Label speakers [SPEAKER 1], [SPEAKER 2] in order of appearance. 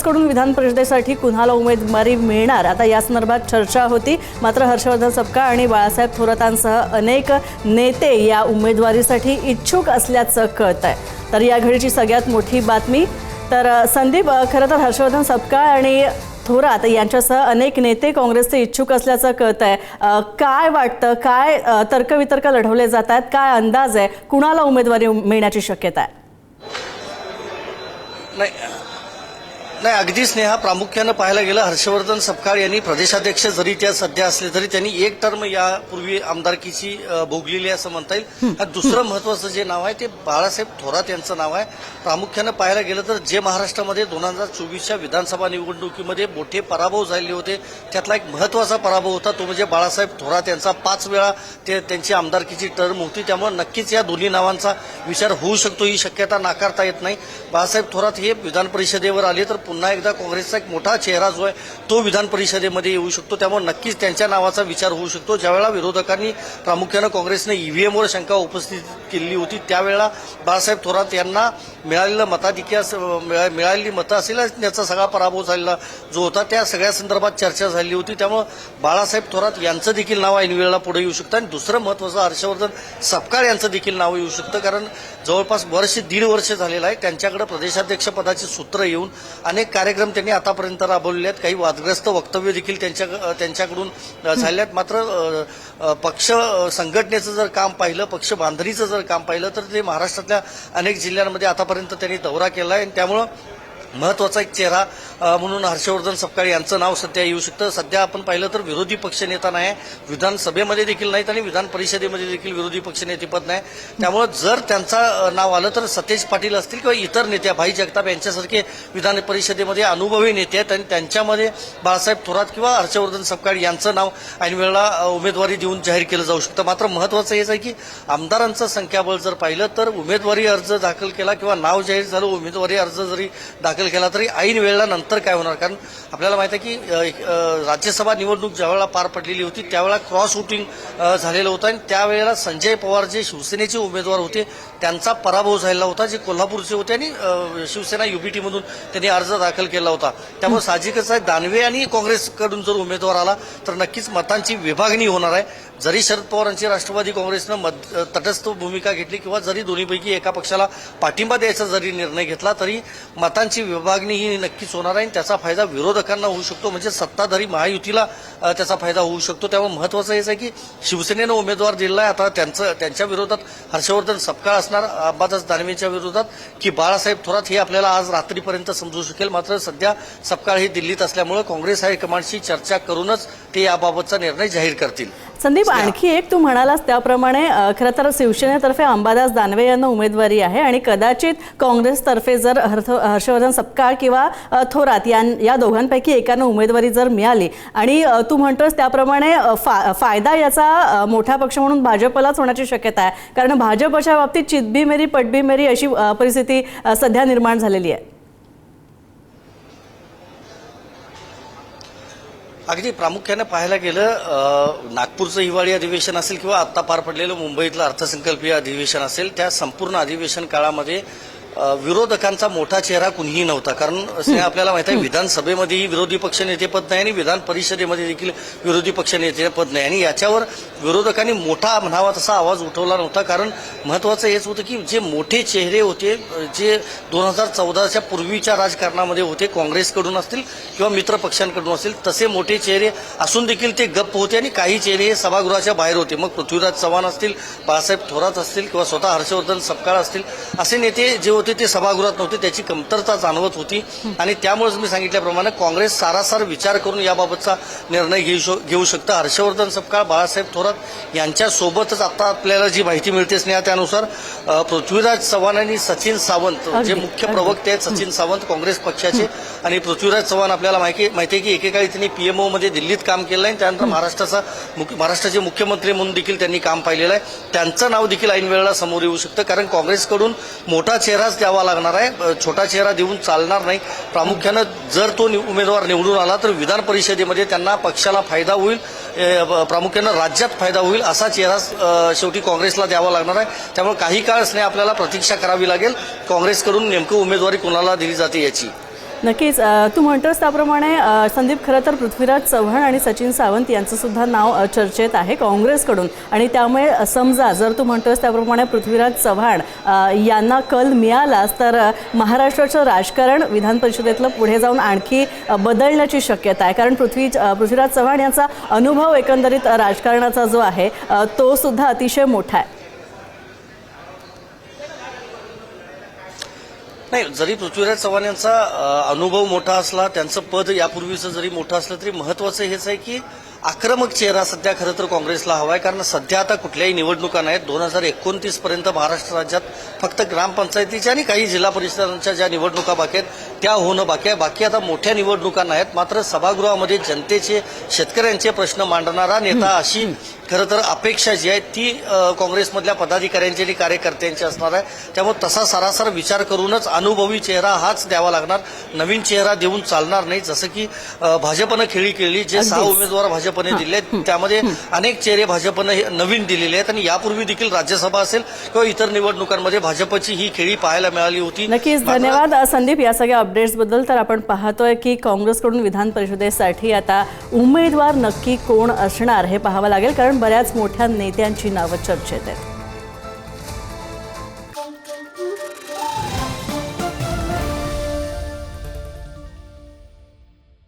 [SPEAKER 1] काँग्रेसकडून विधान परिषदेसाठी कुणाला उमेदवारी मिळणार, आता या संदर्भात चर्चा होती। मात्र हर्षवर्धन सपकाळ आणि बाळासाहेब थोरातांसह अनेक नेते या उमेदवारीसाठी इच्छुक असल्याचं कळतंय। तर या घडीची सगळ्यात मोठी बातमी तर संदीप, खरं तर हर्षवर्धन सपकाळ आणि थोरात यांच्यासह अनेक नेते काँग्रेसचे इच्छुक असल्याचं कळतंय। काय वाटतं, काय तर्कवितर्क लढवले जात आहेत, काय अंदाज आहे, कुणाला उमेदवारी मिळण्याची शक्यता आहे?
[SPEAKER 2] नाही अगदी स्नेहा, प्रामुख्यानं पाहायला गेलं हर्षवर्धन सपकाळ यांनी प्रदेशाध्यक्ष जरी त्या सध्या असले तरी त्यांनी एक टर्म यापूर्वी आमदारकीची भोगलेली असं म्हणता येईल। आणि दुसरं महत्त्वाचं जे नाव आहे ते बाळासाहेब थोरात यांचं नाव आहे। प्रामुख्यानं पाहायला गेलं तर जे महाराष्ट्रामध्ये 2024च्या विधानसभा निवडणुकीमध्ये मोठे पराभव झाले होते त्यातला एक महत्त्वाचा पराभव होता तो म्हणजे बाळासाहेब थोरात यांचा 5 वेळा त्यांची आमदारकीची टर्म होती। त्यामुळे नक्कीच या दोन्ही नावांचा विचार होऊ शकतो, ही शक्यता नाकारता येत नाही। बाळासाहेब थोरात हे विधान परिषदेवर आले तर पुन्हा एकदा काँग्रेसचा एक मोठा चेहरा जो आहे तो विधान परिषदेमध्ये येऊ शकतो, त्यामुळे नक्कीच त्यांच्या नावाचा विचार होऊ शकतो। ज्यावेळेला विरोधकांनी प्रामुख्यानं काँग्रेसने ईव्हीएमवर शंका उपस्थित केली होती त्यावेळेला बाळासाहेब थोरात यांना मिळालेलं मिळालेली मतं असेल याचा सगळा पराभव झालेला जो होता त्या सगळ्या संदर्भात चर्चा झाली होती। त्यामुळे बाळासाहेब थोरात यांचं देखील नाव ऐनवेळेला पुढे येऊ शकतं। आणि दुसरं महत्त्वाचं हर्षवर्धन सपकाळ यांचं देखील नाव येऊ शकतं, कारण जवळपास दीड वर्ष झालेलं आहे त्यांच्याकडे प्रदेशाध्यक्ष पदाची सूत्र येऊन अनेक कार्यक्रम त्यांनी आतापर्यंत राबवलेले आहेत। काही वादग्रस्त वक्तव्य देखील त्यांच्याकडून झाले आहेत। मात्र पक्ष संघटनेचं जर काम पाहिलं, पक्ष बांधणीचं जर काम पाहिलं तर ते महाराष्ट्रातल्या अनेक जिल्ह्यांमध्ये आतापर्यंत त्यांनी दौरा केला आहे। त्यामुळं महत्त्वाचा एक चेहरा म्हणून हर्षवर्धन सपकाळ यांचं नाव सध्या येऊ शकतं। सध्या आपण पाहिलं तर विरोधी पक्षनेता नाही, विधानसभेमध्ये देखील नाहीत आणि विधान परिषदेमध्ये देखील विरोधी पक्षनेतेपद नाही। त्यामुळे जर त्यांचं नाव आलं तर सतेज पाटील असतील किंवा इतर नेते, भाई जगताप यांच्यासारखे विधान परिषदेमध्ये अनुभवी नेते आहेत आणि त्यांच्यामध्ये बाळासाहेब थोरात किंवा हर्षवर्धन सपकाळ यांचं नाव ऐनवेळेला उमेदवारी देऊन जाहीर केलं जाऊ शकतं। मात्र महत्त्वाचं हेच आहे की आमदारांचं संख्याबळ जर पाहिलं तर उमेदवारी अर्ज दाखल केला किंवा नाव जाहीर झालं, उमेदवारी अर्ज जरी दाखल केला तरी ऐन वेळेला नंतर काय होणार, कारण आपल्याला माहिती आहे की राज्यसभा निवडणूक ज्यावेळेला पार पडलेली होती त्यावेळेला क्रॉस वोटिंग झालेलं होतं आणि त्यावेळेला संजय पवार जे शिवसेनेचे उमेदवार होते त्यांचा पराभव झालेला होता, जे कोल्हापूरचे होते आणि शिवसेना युबीटीमधून त्यांनी अर्ज दाखल केला होता। त्यामुळे साहजिकच आहे दानवे आणि काँग्रेसकडून जर उमेदवार आला तर नक्कीच मतांची विभागणी होणार आहे। जरी शरद पवारांची राष्ट्रवादी काँग्रेसनं तटस्थ भूमिका घेतली किंवा जरी दोन्हीपैकी एका पक्षाला पाठिंबा द्यायचा जरी निर्णय घेतला तरी मतांची विभागणी ही नक्कीच होणार आहे। त्याचा फायदा विरोधकांना होऊ शकतो, म्हणजे सत्ताधारी महायुतीला त्याचा फायदा होऊ शकतो। त्यामुळे महत्त्वाचं हेच आहे की शिवसेनेनं उमेदवार दिला आहे, आता त्यांच्या विरोधात हर्षवर्धन सपकाळ असणार, अंबादास दानवेच्या विरोधात की बाळासाहेब थोरात हे आपल्याला आज रात्रीपर्यंत समजू शकेल। मात्र सध्या सपकाळ हे दिल्लीत असल्यामुळे काँग्रेस हायकमांडशी चर्चा करूनच ते याबाबतचा निर्णय जाहीर करतील।
[SPEAKER 1] संदीप, आणखी एक तू म्हणालास त्याप्रमाणे खरं तर शिवसेनेतर्फे अंबादास दानवे यांना उमेदवारी आहे आणि कदाचित काँग्रेसतर्फे जर हर्षवर्धन सपकाळ किंवा थोरात या दोघांपैकी एकानं उमेदवारी जर मिळाली आणि तू म्हणतोस त्याप्रमाणे फायदा याचा मोठा पक्ष म्हणून भाजपलाच होण्याची शक्यता आहे, कारण भाजपच्या बाबतीत चितबी मेरी पटबी मेरी अशी परिस्थिती सध्या निर्माण झालेली आहे।
[SPEAKER 2] अगदी प्रामुख्याने पाहायला गेलं नागपूरचं हिवाळी अधिवेशन असेल किंवा आत्ता पार पडलेलं मुंबईतलं अर्थसंकल्पीय अधिवेशन असेल, त्या संपूर्ण अधिवेशन काळामध्ये विरोधकांचा मोठा चेहरा कुणीही नव्हता, कारण आपल्याला माहिती आहे विधानसभेमध्येही विरोधी पक्षनेतेपद नाही आणि विधान परिषदेमध्ये देखील विरोधी पक्षनेतेपद नाही आणि याच्यावर विरोधकांनी मोठा म्हणावा तसा आवाज उठवला नव्हता। कारण महत्त्वाचं हेच होतं की जे मोठे चेहरे होते जे 2014च्या पूर्वीच्या राजकारणामध्ये होते, काँग्रेसकडून असतील किंवा मित्र पक्षांकडून असतील, तसे मोठे चेहरे असून देखील ते गप्प होते आणि काही चेहरे हे सभागृहाच्या बाहेर होते। मग पृथ्वीराज चव्हाण असतील, बाळासाहेब थोरात असतील किंवा स्वतः हर्षवर्धन सपकाळ असतील, असे नेते जे होते ते सभागृहात नव्हते, त्याची कमतरता जाणवत होती आणि त्यामुळेच मी सांगितल्याप्रमाणे काँग्रेस सारासार विचार करून याबाबतचा निर्णय घेऊ शकतं। हर्षवर्धन सपकाळ, बाळासाहेब थोरात यांच्यासोबतच आता आपल्याला जी माहिती मिळते स्नेहा त्यानुसार पृथ्वीराज चव्हाण आणि सचिन सावंत जे मुख्य प्रवक्ते आहेत, सचिन सावंत काँग्रेस पक्षाचे आणि पृथ्वीराज चव्हाण आपल्याला माहिती आहे की एकेकाळी त्यांनी पीएमओ मध्ये दिल्लीत काम केलं आहे, त्यानंतर महाराष्ट्राचे मुख्यमंत्री म्हणून देखील त्यांनी काम पाहिलेलं आहे। त्यांचं नाव देखील ऐन वेळेला समोर येऊ शकतं, कारण काँग्रेसकडून मोठा चेहराच द्यावा लागणार आहे, छोटा चेहरा देऊन चालणार नाही। प्रामुख्यानं जर तो उमेदवार निवडून आला तर विधान परिषदेमध्ये त्यांना पक्षाला फायदा होईल, प्रामुख्यानं राज्यात फायदा होईल असा चेहरा शेवटी काँग्रेसला द्यावा लागणार आहे। त्यामुळे काही काळ आपल्याला प्रतीक्षा करावी लागेल काँग्रेसकडून नेमकं उमेदवारी कोणाला दिली जाते याची।
[SPEAKER 1] नक्कीच तू म्हणतोस त्याप्रमाणे संदीप, खरं तर पृथ्वीराज चव्हाण आणि सचिन सावंत यांचं सुद्धा नाव चर्चेत आहे काँग्रेसकडून. आणि त्यामुळे समजा जर तू म्हणतोस त्याप्रमाणे पृथ्वीराज चव्हाण यांना कल मिळालाच तर महाराष्ट्राचं राजकारण विधान परिषदेतलं पुढे जाऊन आणखी बदलण्याची शक्यता आहे. कारण पृथ्वीराज चव्हाण यांचा अनुभव एकंदरीत राजकारणाचा जो आहे तो सुद्धा अतिशय मोठा आहे.
[SPEAKER 2] नाही, जरी पृथ्वीराज चव्हाण यांचा अनुभव मोठा असला, त्यांचं पद यापूर्वीचं जरी मोठं असलं तरी महत्वाचं हेच आहे की आक्रमक चेहरा सध्या खरं तर काँग्रेसला हवा आहे. कारण सध्या आता कुठल्याही निवडणुका नाहीत. 2029 पर्यंत महाराष्ट्र राज्यात फक्त ग्रामपंचायतीच्या आणि काही जिल्हा परिषदांच्या ज्या निवडणुका बाकी आहेत त्या होणं बाकी आहे. बाकी आता मोठ्या निवडणुका नाहीत. मात्र सभागृहामध्ये जनतेचे, शेतकऱ्यांचे प्रश्न मांडणारा नेता, अशी खरं तर अपेक्षा जी आहे ती काँग्रेसमधल्या पदाधिकाऱ्यांची आणि कार्यकर्त्यांची असणार आहे. त्यामुळे तसा सरासर विचार करूनच अनुभवी चेहरा हाच द्यावा लागणार. नवीन चेहरा देऊन चालणार नाही. जसं की भाजपनं खेळी केली, जे 6 उमेदवार भाजपने दिले त्यामध्ये अनेक चेहरे भाजपनं नवीन दिलेले आहेत. आणि यापूर्वी देखील राज्यसभा असेल किंवा इतर निवडणुकांमध्ये भाजपची ही खेळी पाहायला मिळाली होती.
[SPEAKER 1] नक्कीच धन्यवाद संदीप या सगळ्या अपडेट्सबद्दल. तर आपण पाहतोय की काँग्रेसकडून विधान परिषदेसाठी आता उमेदवार नक्की कोण असणार हे पाहावं लागेल, कारण बऱ्याच मोठ्या नेत्यांची नावं चर्चेत आहेत.